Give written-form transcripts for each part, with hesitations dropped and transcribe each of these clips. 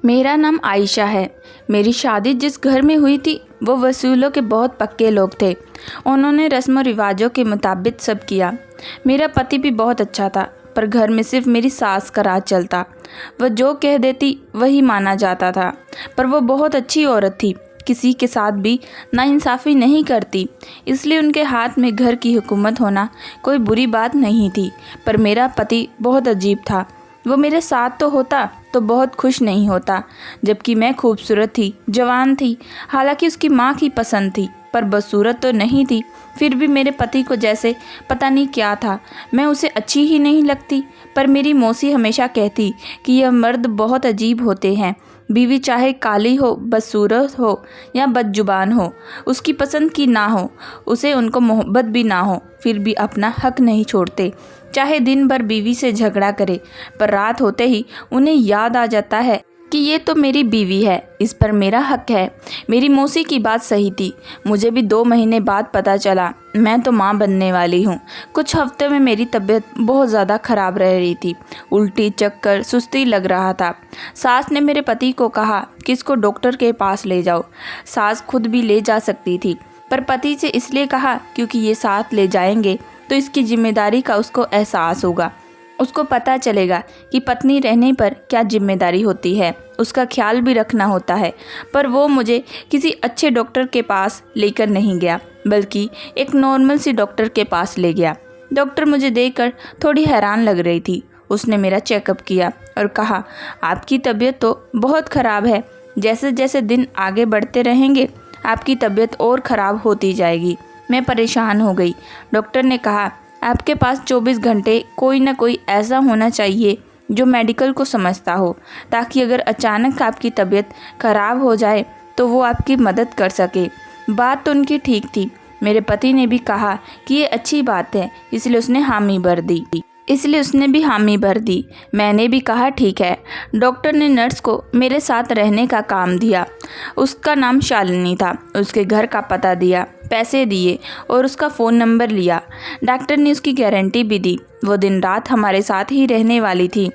मेरा नाम आयशा है। मेरी शादी जिस घर में हुई थी वो वसूलों के बहुत पक्के लोग थे। उन्होंने रस्म और रिवाजों के मुताबिक सब किया। मेरा पति भी बहुत अच्छा था, पर घर में सिर्फ मेरी सास का राज चलता। वह जो कह देती वही माना जाता था। पर वो बहुत अच्छी औरत थी, किसी के साथ भी नाइंसाफ़ी नहीं करती, इसलिए उनके हाथ में घर की हुकूमत होना कोई बुरी बात नहीं थी। पर मेरा पति बहुत अजीब था। वो मेरे साथ तो होता तो बहुत खुश नहीं होता, जबकि मैं खूबसूरत थी, जवान थी, हालांकि उसकी माँ की पसंद थी, पर बदसूरत तो नहीं थी। फिर भी मेरे पति को जैसे पता नहीं क्या था, मैं उसे अच्छी ही नहीं लगती। पर मेरी मौसी हमेशा कहती कि यह मर्द बहुत अजीब होते हैं। बीवी चाहे काली हो, बदसूरत हो या बदजुबान हो, उसकी पसंद की ना हो, उसे उनको मोहब्बत भी ना हो, फिर भी अपना हक नहीं छोड़ते। चाहे दिन भर बीवी से झगड़ा करे, पर रात होते ही उन्हें याद आ जाता है कि ये तो मेरी बीवी है, इस पर मेरा हक है। मेरी मौसी की बात सही थी। मुझे भी 2 महीने बाद पता चला मैं तो माँ बनने वाली हूँ। कुछ हफ्ते में मेरी तबीयत बहुत ज़्यादा ख़राब रह रही थी। उल्टी, चक्कर, सुस्ती लग रहा था। सास ने मेरे पति को कहा कि इसको डॉक्टर के पास ले जाओ। सास खुद भी ले जा सकती थी, पर पति से इसलिए कहा क्योंकि ये साथ ले जाएंगे तो इसकी जिम्मेदारी का उसको एहसास होगा। उसको पता चलेगा कि पत्नी रहने पर क्या जिम्मेदारी होती है, उसका ख्याल भी रखना होता है। पर वो मुझे किसी अच्छे डॉक्टर के पास लेकर नहीं गया, बल्कि एक नॉर्मल सी डॉक्टर के पास ले गया। डॉक्टर मुझे देखकर थोड़ी हैरान लग रही थी। उसने मेरा चेकअप किया और कहा, आपकी तबीयत तो बहुत ख़राब है। जैसे जैसे दिन आगे बढ़ते रहेंगे आपकी तबीयत और ख़राब होती जाएगी। मैं परेशान हो गई। डॉक्टर ने कहा, आपके पास 24 घंटे कोई ना कोई ऐसा होना चाहिए जो मेडिकल को समझता हो, ताकि अगर अचानक आपकी तबीयत ख़राब हो जाए तो वो आपकी मदद कर सके। बात तो उनकी ठीक थी। मेरे पति ने भी कहा कि ये अच्छी बात है, इसलिए उसने हामी भर दी। मैंने भी कहा ठीक है। डॉक्टर ने नर्स को मेरे साथ रहने का काम दिया। उसका नाम शालिनी था। उसके घर का पता दिया, पैसे दिए और उसका फ़ोन नंबर लिया। डॉक्टर ने उसकी गारंटी भी दी। वो दिन रात हमारे साथ ही रहने वाली थी।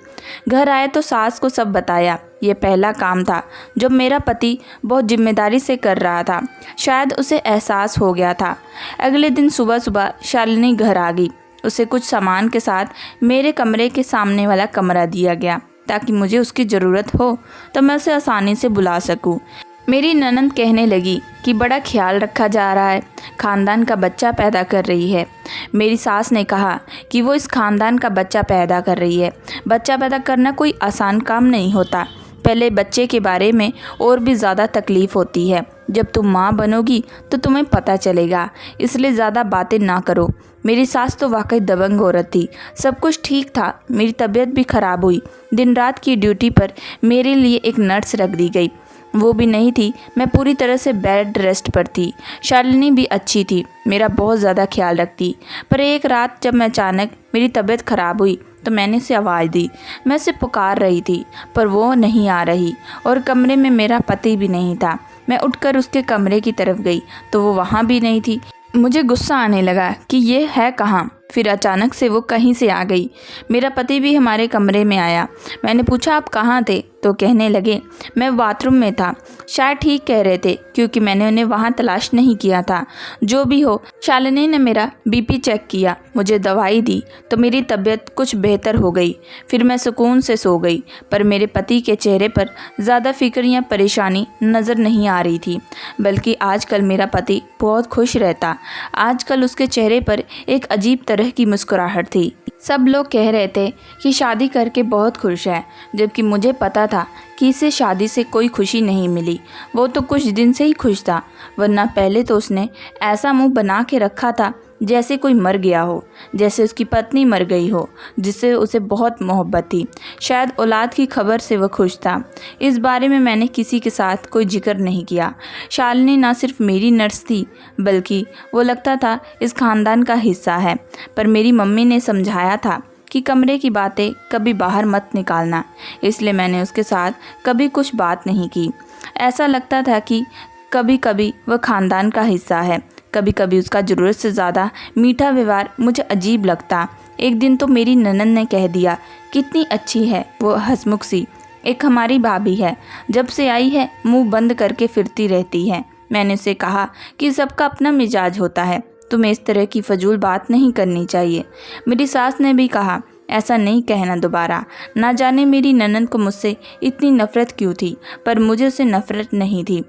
घर आए तो सास को सब बताया। ये पहला काम था जो मेरा पति बहुत जिम्मेदारी से कर रहा था। शायद उसे एहसास हो गया था। अगले दिन सुबह सुबह शालिनी घर आ गई। उसे कुछ सामान के साथ मेरे कमरे के सामने वाला कमरा दिया गया, ताकि मुझे उसकी ज़रूरत हो तो मैं उसे आसानी से बुला सकूं। मेरी ननंद कहने लगी कि बड़ा ख्याल रखा जा रहा है, ख़ानदान का बच्चा पैदा कर रही है। मेरी सास ने कहा कि वो इस ख़ानदान का बच्चा पैदा कर रही है। बच्चा पैदा करना कोई आसान काम नहीं होता। पहले बच्चे के बारे में और भी ज़्यादा तकलीफ़ होती है। जब तुम माँ बनोगी तो तुम्हें पता चलेगा, इसलिए ज़्यादा बातें ना करो। मेरी सास तो वाकई दबंग औरत थी। सब कुछ ठीक था, मेरी तबीयत भी ख़राब हुई। दिन रात की ड्यूटी पर मेरे लिए एक नर्स रख दी गई। वो भी नहीं थी, मैं पूरी तरह से बेड रेस्ट पर थी। शालिनी भी अच्छी थी, मेरा बहुत ज़्यादा ख्याल रखती। पर एक रात जब मैं अचानक मेरी तबीयत ख़राब हुई तो मैंने उसे आवाज़ दी। मैं उसे पुकार रही थी, पर वो नहीं आ रही और कमरे में मेरा पति भी नहीं था। मैं उठकर उसके कमरे की तरफ गई तो वो वहाँ भी नहीं थी। मुझे गुस्सा आने लगा कि ये है कहाँ। फिर अचानक से वो कहीं से आ गई। मेरा पति भी हमारे कमरे में आया। मैंने पूछा, आप कहाँ थे? तो कहने लगे, मैं बाथरूम में था। शायद ठीक कह रहे थे, क्योंकि मैंने उन्हें वहाँ तलाश नहीं किया था। जो भी हो, शालिनी ने मेरा बीपी चेक किया, मुझे दवाई दी तो मेरी तबीयत कुछ बेहतर हो गई। फिर मैं सुकून से सो गई। पर मेरे पति के चेहरे पर ज़्यादा फिक्र या परेशानी नज़र नहीं आ रही थी, बल्कि आजकल मेरा पति बहुत खुश रहता। आजकल उसके चेहरे पर एक अजीब तरह की मुस्कुराहट थी। सब लोग कह रहे थे कि शादी करके बहुत खुश है, जबकि मुझे पता था कि इसे शादी से कोई खुशी नहीं मिली। वो तो कुछ दिन से ही खुश था, वरना पहले तो उसने ऐसा मुंह बना के रखा था जैसे कोई मर गया हो, जैसे उसकी पत्नी मर गई हो, जिससे उसे बहुत मोहब्बत थी। शायद औलाद की खबर से वह खुश था। इस बारे में मैंने किसी के साथ कोई जिक्र नहीं किया। शालिनी ना सिर्फ मेरी नर्स थी, बल्कि वो लगता था इस ख़ानदान का हिस्सा है। पर मेरी मम्मी ने समझाया था कि कमरे की बातें कभी बाहर मत निकालना, इसलिए मैंने उसके साथ कभी कुछ बात नहीं की। ऐसा लगता था कि कभी कभी वह ख़ानदान का हिस्सा है, कभी कभी उसका ज़रूरत से ज़्यादा मीठा व्यवहार मुझे अजीब लगता। एक दिन तो मेरी ननंद ने कह दिया, कितनी अच्छी है वो हंसमुख सी। एक हमारी भाभी है, जब से आई है मुंह बंद करके फिरती रहती है। मैंने उसे कहा कि सबका अपना मिजाज होता है, तुम्हें इस तरह की फजूल बात नहीं करनी चाहिए। मेरी सास ने भी कहा, ऐसा नहीं कहना दोबारा। ना जाने मेरी ननद को मुझसे इतनी नफ़रत क्यों थी, पर मुझे उससे नफ़रत नहीं थी।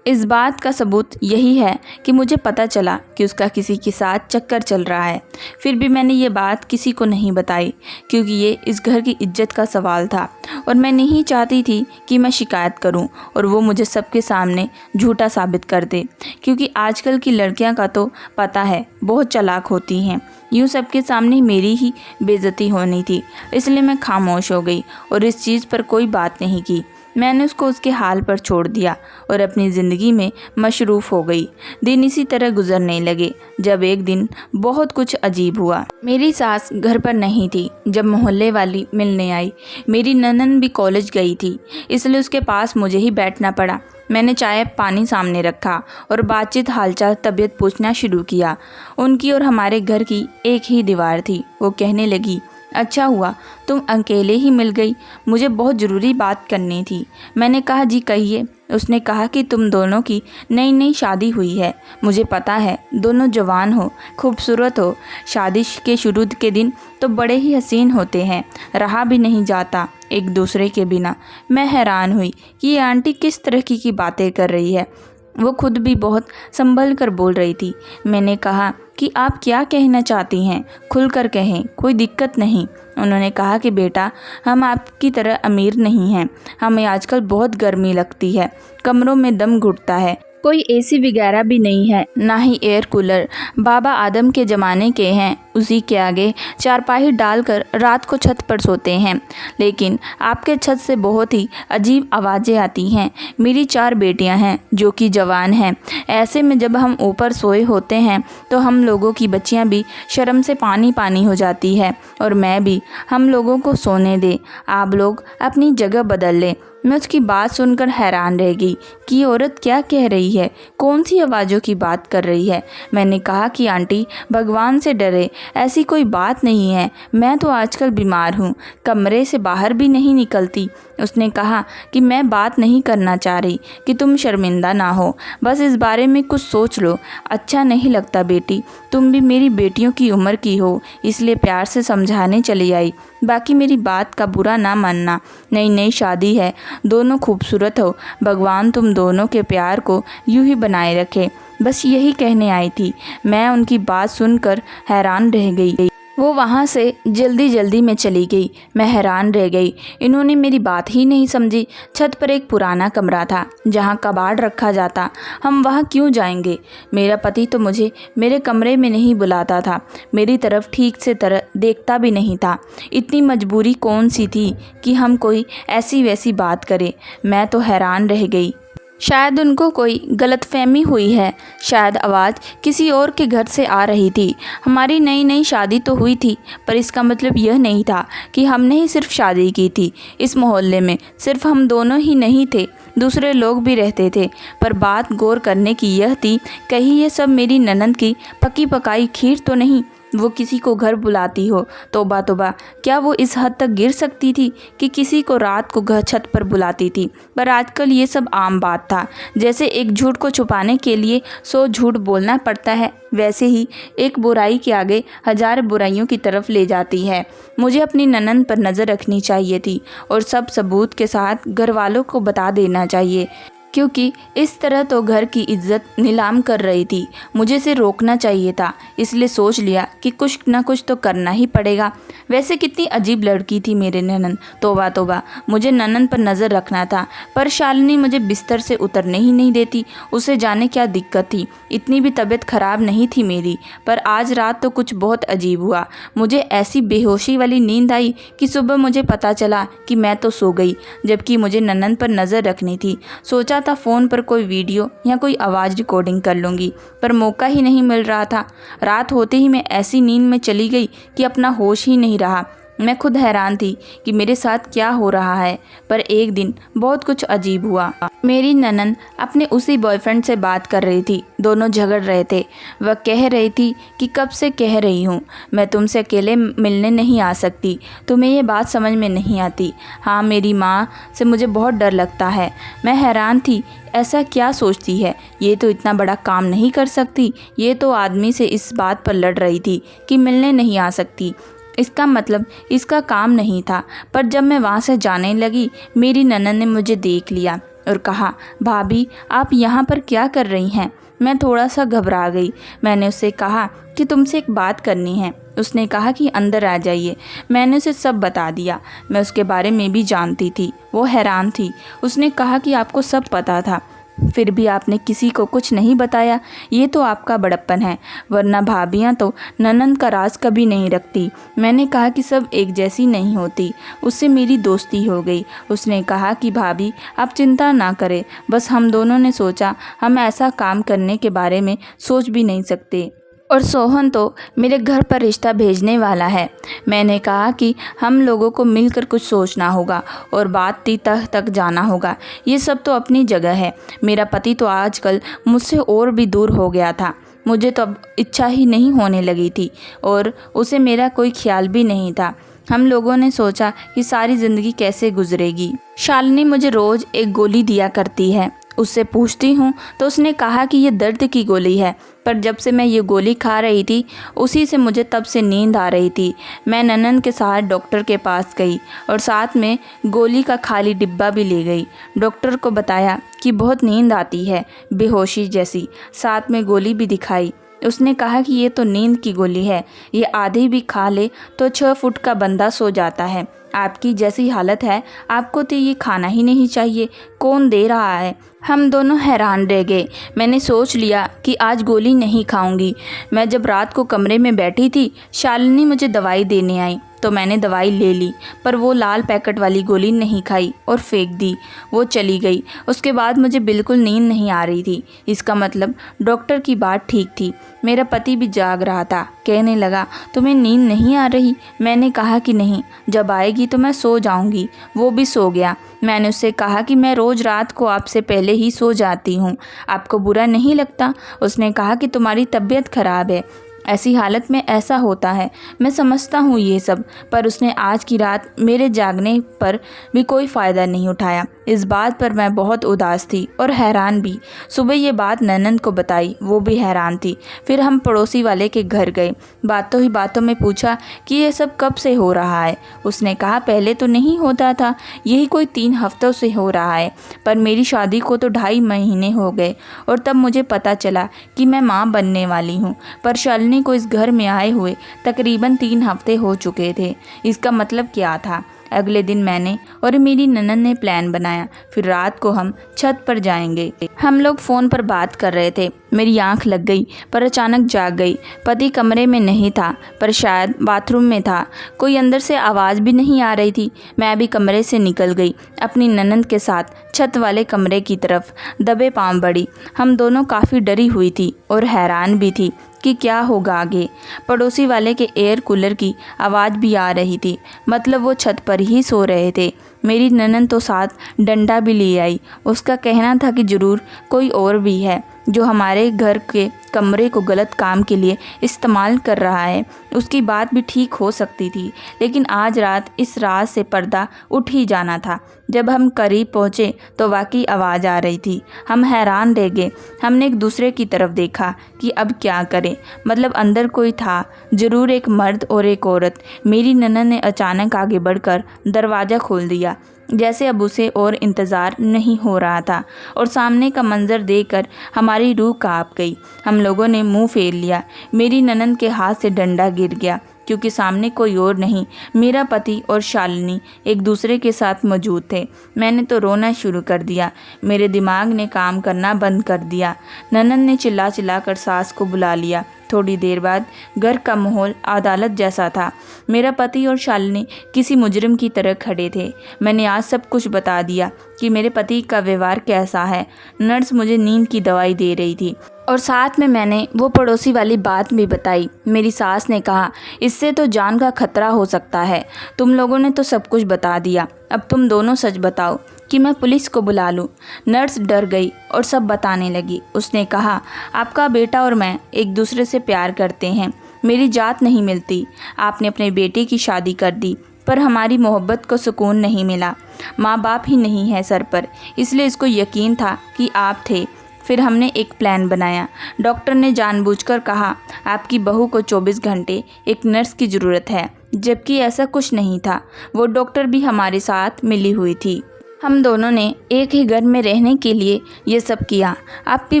इस बात का सबूत यही है कि मुझे पता चला कि उसका किसी के साथ चक्कर चल रहा है। फिर भी मैंने ये बात किसी को नहीं बताई, क्योंकि ये इस घर की इज्जत का सवाल था और मैं नहीं चाहती थी कि मैं शिकायत करूं और वो मुझे सबके सामने झूठा साबित कर दे, क्योंकि आजकल की लड़कियां का तो पता है बहुत चालाक होती हैं। यूँ सबके सामने मेरी ही बेइज्जती होनी थी, इसलिए मैं खामोश हो गई और इस चीज़ पर कोई बात नहीं की। मैंने उसको उसके हाल पर छोड़ दिया और अपनी ज़िंदगी में मशरूफ़ हो गई। दिन इसी तरह गुजरने लगे, जब एक दिन बहुत कुछ अजीब हुआ। मेरी सास घर पर नहीं थी जब मोहल्ले वाली मिलने आई। मेरी ननद भी कॉलेज गई थी, इसलिए उसके पास मुझे ही बैठना पड़ा। मैंने चाय पानी सामने रखा और बातचीत हालचाल तबीयत पूछना शुरू किया। उनकी और हमारे घर की एक ही दीवार थी। वो कहने लगी, अच्छा हुआ तुम अकेले ही मिल गई, मुझे बहुत ज़रूरी बात करनी थी। मैंने कहा, जी कहिए। उसने कहा कि तुम दोनों की नई नई शादी हुई है। मुझे पता है दोनों जवान हो, खूबसूरत हो। शादी के शुरू के दिन तो बड़े ही हसीन होते हैं, रहा भी नहीं जाता एक दूसरे के बिना। मैं हैरान हुई कि ये आंटी किस तरह की बातें कर रही है। वो खुद भी बहुत संभल कर बोल रही थी। मैंने कहा कि आप क्या कहना चाहती हैं, खुलकर कहें, कोई दिक्कत नहीं। उन्होंने कहा कि बेटा, हम आपकी तरह अमीर नहीं हैं, हमें आजकल बहुत गर्मी लगती है, कमरों में दम घुटता है, कोई एसी वगैरह भी नहीं है, ना ही एयर कूलर। बाबा आदम के ज़माने के हैं, उसी के आगे चारपाई डालकर रात को छत पर सोते हैं। लेकिन आपके छत से बहुत ही अजीब आवाज़ें आती हैं। मेरी 4 बेटियां हैं जो कि जवान हैं। ऐसे में जब हम ऊपर सोए होते हैं तो हम लोगों की बच्चियां भी शर्म से पानी पानी हो जाती है और मैं भी। हम लोगों को सोने दे, आप लोग अपनी जगह बदल लें। मैं उसकी बात सुनकर हैरान रह गई कि ये औरत क्या कह रही है, कौन सी आवाज़ों की बात कर रही है। मैंने कहा कि आंटी, भगवान से डरे, ऐसी कोई बात नहीं है। मैं तो आजकल बीमार हूँ, कमरे से बाहर भी नहीं निकलती। उसने कहा कि मैं बात नहीं करना चाह रही कि तुम शर्मिंदा ना हो, बस इस बारे में कुछ सोच लो। अच्छा नहीं लगता बेटी, तुम भी मेरी बेटियों की उम्र की हो, इसलिए प्यार से समझाने चली आई। बाकी मेरी बात का बुरा ना मानना, नई नई शादी है, दोनों खूबसूरत हो, भगवान तुम दोनों के प्यार को यूं ही बनाए रखे, बस यही कहने आई थी। मैं उनकी बात सुनकर हैरान रह गई। वो वहाँ से जल्दी जल्दी में चली गई। मैं हैरान रह गई, इन्होंने मेरी बात ही नहीं समझी। छत पर एक पुराना कमरा था जहाँ कबाड़ रखा जाता, हम वहाँ क्यों जाएंगे। मेरा पति तो मुझे मेरे कमरे में नहीं बुलाता था, मेरी तरफ ठीक से तरह देखता भी नहीं था। इतनी मजबूरी कौन सी थी कि हम कोई ऐसी वैसी बात करें। मैं तो हैरान रह गई। शायद उनको कोई गलतफहमी हुई है, शायद आवाज़ किसी और के घर से आ रही थी। हमारी नई नई शादी तो हुई थी, पर इसका मतलब यह नहीं था कि हमने ही सिर्फ शादी की थी। इस मोहल्ले में सिर्फ हम दोनों ही नहीं थे, दूसरे लोग भी रहते थे। पर बात गौर करने की यह थी, कहीं ये सब मेरी ननद की पकी पकाई खीर तो नहीं। वो किसी को घर बुलाती हो, तौबा तौबा, क्या वो इस हद तक गिर सकती थी कि किसी को रात को घर छत पर बुलाती थी। पर आजकल ये सब आम बात था। जैसे एक झूठ को छुपाने के लिए 100 झूठ बोलना पड़ता है, वैसे ही एक बुराई के आगे 1000 बुराइयों की तरफ ले जाती है। मुझे अपनी ननद पर नज़र रखनी चाहिए थी और सब सबूत के साथ घर वालों को बता देना चाहिए, क्योंकि इस तरह तो घर की इज्जत नीलाम कर रही थी। मुझे इसे रोकना चाहिए था, इसलिए सोच लिया कि कुछ ना कुछ तो करना ही पड़ेगा। वैसे कितनी अजीब लड़की थी मेरे ननद, तौबा तौबा, मुझे ननद पर नज़र रखना था। पर शालिनी मुझे बिस्तर से उतरने ही नहीं देती। उसे जाने क्या दिक्कत थी, इतनी भी तबीयत ख़राब नहीं थी मेरी। पर आज रात तो कुछ बहुत अजीब हुआ। मुझे ऐसी बेहोशी वाली नींद आई कि सुबह मुझे पता चला कि मैं तो सो गई, जबकि मुझे ननद पर नज़र रखनी थी। सोचा था फ़ोन पर कोई वीडियो या कोई आवाज़ रिकॉर्डिंग कर लूँगी, पर मौका ही नहीं मिल रहा था। रात होते ही मैं ऐसी नींद में चली गई कि अपना होश ही नहीं रहा। मैं खुद हैरान थी कि मेरे साथ क्या हो रहा है। पर एक दिन बहुत कुछ अजीब हुआ। मेरी ननद अपने उसी बॉयफ्रेंड से बात कर रही थी। दोनों झगड़ रहे थे। वह कह रही थी कि कब से कह रही हूँ मैं तुमसे अकेले मिलने नहीं आ सकती, तुम्हें ये बात समझ में नहीं आती। हाँ, मेरी माँ से मुझे बहुत डर लगता है। मैं हैरान थी, ऐसा क्या सोचती है, ये तो इतना बड़ा काम नहीं कर सकती। ये तो आदमी से इस बात पर लड़ रही थी कि मिलने नहीं आ सकती, इसका मतलब इसका काम नहीं था। पर जब मैं वहाँ से जाने लगी, मेरी ननद ने मुझे देख लिया और कहा, भाभी आप यहाँ पर क्या कर रही हैं? मैं थोड़ा सा घबरा गई। मैंने उससे कहा कि तुमसे एक बात करनी है। उसने कहा कि अंदर आ जाइए। मैंने उसे सब बता दिया। मैं उसके बारे में भी जानती थी। वो हैरान थी। उसने कहा कि आपको सब पता था, फिर भी आपने किसी को कुछ नहीं बताया। ये तो आपका बड़प्पन है, वरना भाभियाँ तो ननंद का राज कभी नहीं रखती। मैंने कहा कि सब एक जैसी नहीं होती। उससे मेरी दोस्ती हो गई। उसने कहा कि भाभी आप चिंता ना करें, बस हम दोनों ने सोचा हम ऐसा काम करने के बारे में सोच भी नहीं सकते, और सोहन तो मेरे घर पर रिश्ता भेजने वाला है। मैंने कहा कि हम लोगों को मिलकर कुछ सोचना होगा और बात तक जाना होगा। ये सब तो अपनी जगह है। मेरा पति तो आजकल मुझसे और भी दूर हो गया था। मुझे तो अब इच्छा ही नहीं होने लगी थी और उसे मेरा कोई ख्याल भी नहीं था। हम लोगों ने सोचा कि सारी ज़िंदगी कैसे गुजरेगी। शालिनी मुझे रोज़ एक गोली दिया करती है। उससे पूछती हूँ तो उसने कहा कि ये दर्द की गोली है। पर जब से मैं ये गोली खा रही थी, उसी से मुझे तब से नींद आ रही थी। मैं ननद के साथ डॉक्टर के पास गई और साथ में गोली का खाली डिब्बा भी ले गई। डॉक्टर को बताया कि बहुत नींद आती है, बेहोशी जैसी। साथ में गोली भी दिखाई। उसने कहा कि ये तो नींद की गोली है, ये आधी भी खा ले तो 6 फुट का बंदा सो जाता है। आपकी जैसी हालत है, आपको तो ये खाना ही नहीं चाहिए। कौन दे रहा है? हम दोनों हैरान रह गए। मैंने सोच लिया कि आज गोली नहीं खाऊंगी। मैं जब रात को कमरे में बैठी थी, शालिनी मुझे दवाई देने आई तो मैंने दवाई ले ली, पर वो लाल पैकेट वाली गोली नहीं खाई और फेंक दी। वो चली गई। उसके बाद मुझे बिल्कुल नींद नहीं आ रही थी। इसका मतलब डॉक्टर की बात ठीक थी। मेरा पति भी जाग रहा था। कहने लगा, तुम्हें नींद नहीं आ रही? मैंने कहा कि नहीं, जब आएगी तो मैं सो जाऊंगी। वो भी सो गया। मैंने उससे कहा कि मैं रोज़ रात को आपसे पहले ही सो जाती हूँ, आपको बुरा नहीं लगता? उसने कहा कि तुम्हारी तबीयत खराब है, ऐसी हालत में ऐसा होता है। मैं समझता हूँ ये सब, पर उसने आज की रात मेरे जागने पर भी कोई फ़ायदा नहीं उठाया। इस बात पर मैं बहुत उदास थी और हैरान भी। सुबह ये बात ननद को बताई, वो भी हैरान थी। फिर हम पड़ोसी वाले के घर गए। बातों ही बातों में पूछा कि ये सब कब से हो रहा है। उसने कहा पहले तो नहीं होता था, यही कोई 3 हफ्तों से हो रहा है, पर मेरी शादी को तो 2.5 महीने हो गए और तब मुझे पता चला कि मैं माँ बनने वाली हूँ। पर शालिनी को इस घर में आए हुए तकरीबन 3 हफ्ते हो चुके थे। इसका मतलब क्या था? अगले दिन मैंने और मेरी ननद ने प्लान बनाया, फिर रात को हम छत पर जाएंगे। हम लोग फ़ोन पर बात कर रहे थे। मेरी आंख लग गई, पर अचानक जाग गई। पति कमरे में नहीं था, पर शायद बाथरूम में था। कोई अंदर से आवाज़ भी नहीं आ रही थी। मैं भी कमरे से निकल गई, अपनी ननद के साथ छत वाले कमरे की तरफ दबे पांव बढ़ी। हम दोनों काफ़ी डरी हुई थी और हैरान भी थी कि क्या होगा आगे। पड़ोसी वाले के एयर कूलर की आवाज़ भी आ रही थी, मतलब वो छत पर ही सो रहे थे। मेरी ननद तो साथ डंडा भी ले आई। उसका कहना था कि ज़रूर कोई और भी है जो हमारे घर के कमरे को गलत काम के लिए इस्तेमाल कर रहा है। उसकी बात भी ठीक हो सकती थी, लेकिन आज रात इस राज से पर्दा उठ ही जाना था। जब हम करीब पहुँचे तो वाकई आवाज़ आ रही थी। हम हैरान रह गए। हमने एक दूसरे की तरफ देखा कि अब क्या करें। मतलब अंदर कोई था, ज़रूर एक मर्द और एक औरत। मेरी ननद ने अचानक आगे बढ़कर दरवाज़ा खोल दिया, जैसे अब उसे और इंतज़ार नहीं हो रहा था, और सामने का मंजर देखकर हमारी रूह कांप गई। हम लोगों ने मुंह फेर लिया। मेरी ननद के हाथ से डंडा गिर गया, क्योंकि सामने कोई और नहीं, मेरा पति और शालिनी एक दूसरे के साथ मौजूद थे। मैंने तो रोना शुरू कर दिया। मेरे दिमाग ने काम करना बंद कर दिया। ननद ने चिल्ला चिल्ला कर सास को बुला लिया। थोड़ी देर बाद घर का माहौल अदालत जैसा था। मेरा पति और शालिनी किसी मुजरिम की तरह खड़े थे। मैंने आज सब कुछ बता दिया कि मेरे पति का व्यवहार कैसा है। नर्स मुझे नींद की दवाई दे रही थी। और साथ में मैंने वो पड़ोसी वाली बात भी बताई। मेरी सास ने कहा, इससे तो जान का खतरा हो सकता है। तुम लोगों ने तो सब कुछ बता दिया, अब तुम दोनों सच बताओ कि मैं पुलिस को बुला लूं। नर्स डर गई और सब बताने लगी। उसने कहा, आपका बेटा और मैं एक दूसरे से प्यार करते हैं, मेरी जात नहीं मिलती। आपने अपने बेटे की शादी कर दी, पर हमारी मोहब्बत को सुकून नहीं मिला। माँ बाप ही नहीं है सर पर, इसलिए इसको यकीन था कि आप थे। फिर हमने एक प्लान बनाया। डॉक्टर ने जानबूझकर कहा, आपकी बहू को 24 घंटे एक नर्स की ज़रूरत है, जबकि ऐसा कुछ नहीं था। वो डॉक्टर भी हमारे साथ मिली हुई थी। हम दोनों ने एक ही घर में रहने के लिए ये सब किया। आपकी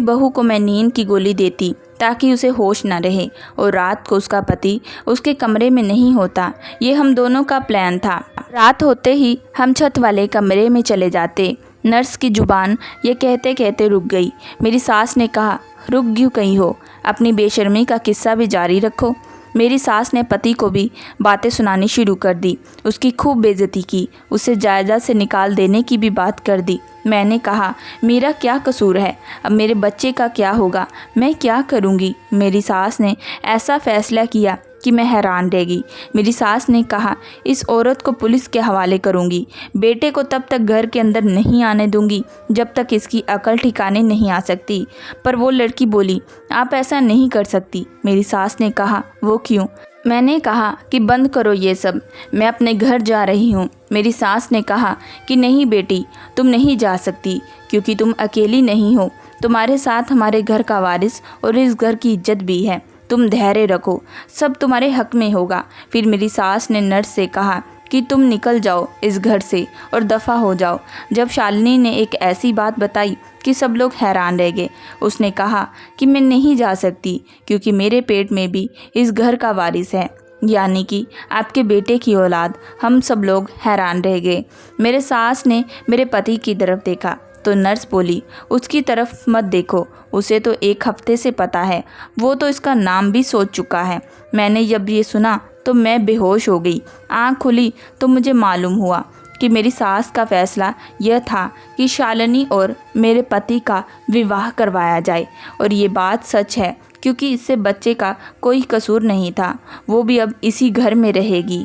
बहू को मैं नींद की गोली देती ताकि उसे होश ना रहे और रात को उसका पति उसके कमरे में नहीं होता। ये हम दोनों का प्लान था। रात होते ही हम छत वाले कमरे में चले जाते। नर्स की जुबान ये कहते कहते रुक गई। मेरी सास ने कहा, रुक क्यों गई हो, अपनी बेशर्मी का किस्सा भी जारी रखो। मेरी सास ने पति को भी बातें सुनानी शुरू कर दी, उसकी खूब बेइज्जती की, उसे जायदाद से निकाल देने की भी बात कर दी। मैंने कहा, मेरा क्या कसूर है, अब मेरे बच्चे का क्या होगा, मैं क्या करूँगी। मेरी सास ने ऐसा फैसला किया कि मैं हैरान रह गई। मेरी सास ने कहा, इस औरत को पुलिस के हवाले करूँगी, बेटे को तब तक घर के अंदर नहीं आने दूंगी जब तक इसकी अकल ठिकाने नहीं आ सकती। पर वो लड़की बोली, आप ऐसा नहीं कर सकती। मेरी सास ने कहा, वो क्यों? मैंने कहा कि बंद करो ये सब, मैं अपने घर जा रही हूँ। मेरी सास ने कहा कि नहीं बेटी, तुम नहीं जा सकती, क्योंकि तुम अकेली नहीं हो, तुम्हारे साथ हमारे घर का वारिस और इस घर की इज्जत भी है। तुम धैर्य रखो, सब तुम्हारे हक में होगा। फिर मेरी सास ने नर्स से कहा कि तुम निकल जाओ इस घर से और दफ़ा हो जाओ। जब शालिनी ने एक ऐसी बात बताई कि सब लोग हैरान रह गए। उसने कहा कि मैं नहीं जा सकती, क्योंकि मेरे पेट में भी इस घर का वारिस है, यानी कि आपके बेटे की औलाद। हम सब लोग हैरान रह गए। मेरे सास ने मेरे पति की तरफ देखा तो नर्स बोली, उसकी तरफ मत देखो, उसे तो 1 हफ्ते से पता है, वो तो इसका नाम भी सोच चुका है। मैंने जब ये सुना तो मैं बेहोश हो गई। आँख खुली तो मुझे मालूम हुआ कि मेरी सास का फैसला यह था कि शालिनी और मेरे पति का विवाह करवाया जाए। और ये बात सच है, क्योंकि इससे बच्चे का कोई कसूर नहीं था। वो भी अब इसी घर में रहेगी।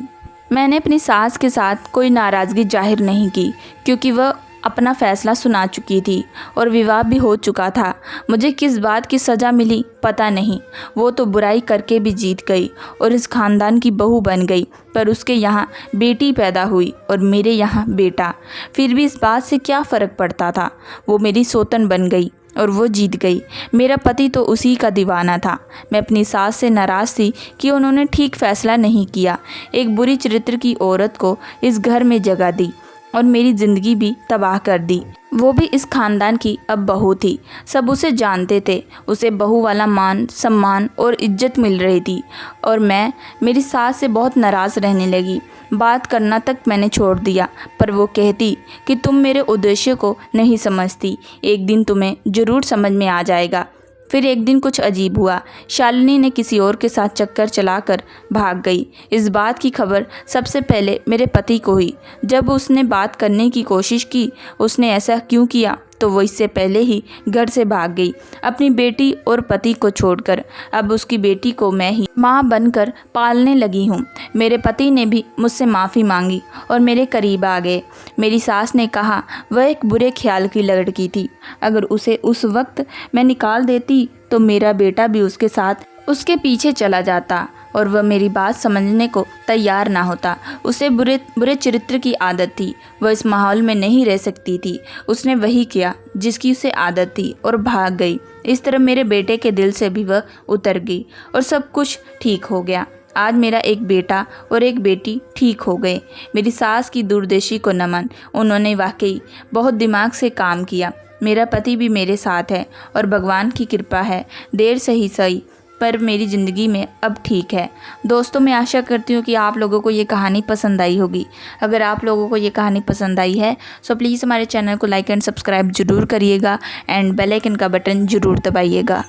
मैंने अपनी सास के साथ कोई नाराज़गी जाहिर नहीं की, क्योंकि वह अपना फ़ैसला सुना चुकी थी और विवाह भी हो चुका था। मुझे किस बात की सज़ा मिली पता नहीं। वो तो बुराई करके भी जीत गई और इस ख़ानदान की बहू बन गई। पर उसके यहाँ बेटी पैदा हुई और मेरे यहाँ बेटा। फिर भी इस बात से क्या फ़र्क पड़ता था। वो मेरी सौतन बन गई और वो जीत गई। मेरा पति तो उसी का दीवाना था। मैं अपनी सास से नाराज़ थी कि उन्होंने ठीक फ़ैसला नहीं किया। एक बुरी चरित्र की औरत को इस घर में जगह दी और मेरी ज़िंदगी भी तबाह कर दी। वो भी इस ख़ानदान की अब बहू थी। सब उसे जानते थे। उसे बहू वाला मान सम्मान और इज्जत मिल रही थी और मैं मेरी सास से बहुत नाराज़ रहने लगी। बात करना तक मैंने छोड़ दिया। पर वो कहती कि तुम मेरे उद्देश्य को नहीं समझती, एक दिन तुम्हें ज़रूर समझ में आ जाएगा। फिर एक दिन कुछ अजीब हुआ। शालिनी ने किसी और के साथ चक्कर चलाकर भाग गई। इस बात की खबर सबसे पहले मेरे पति को हुई। जब उसने बात करने की कोशिश की, उसने ऐसा क्यों किया, तो वो इससे पहले ही घर से भाग गई, अपनी बेटी और पति को छोड़कर। अब उसकी बेटी को मैं ही माँ बनकर पालने लगी हूँ। मेरे पति ने भी मुझसे माफ़ी मांगी और मेरे करीब आ गए। मेरी सास ने कहा वह एक बुरे ख्याल की लड़की थी। अगर उसे उस वक्त मैं निकाल देती तो मेरा बेटा भी उसके साथ उसके पीछे चला जाता और वह मेरी बात समझने को तैयार ना होता। उसे बुरे चरित्र की आदत थी। वह इस माहौल में नहीं रह सकती थी। उसने वही किया जिसकी उसे आदत थी और भाग गई। इस तरह मेरे बेटे के दिल से भी वह उतर गई और सब कुछ ठीक हो गया। आज मेरा एक बेटा और एक बेटी ठीक हो गए। मेरी सास की दूरदर्शी को नमन, उन्होंने वाकई बहुत दिमाग से काम किया। मेरा पति भी मेरे साथ है और भगवान की कृपा है, देर से ही सही पर मेरी ज़िंदगी में अब ठीक है। दोस्तों, मैं आशा करती हूँ कि आप लोगों को ये कहानी पसंद आई होगी। अगर आप लोगों को ये कहानी पसंद आई है तो प्लीज़ हमारे चैनल को लाइक एंड सब्सक्राइब ज़रूर करिएगा एंड बेल आइकन का बटन ज़रूर दबाइएगा।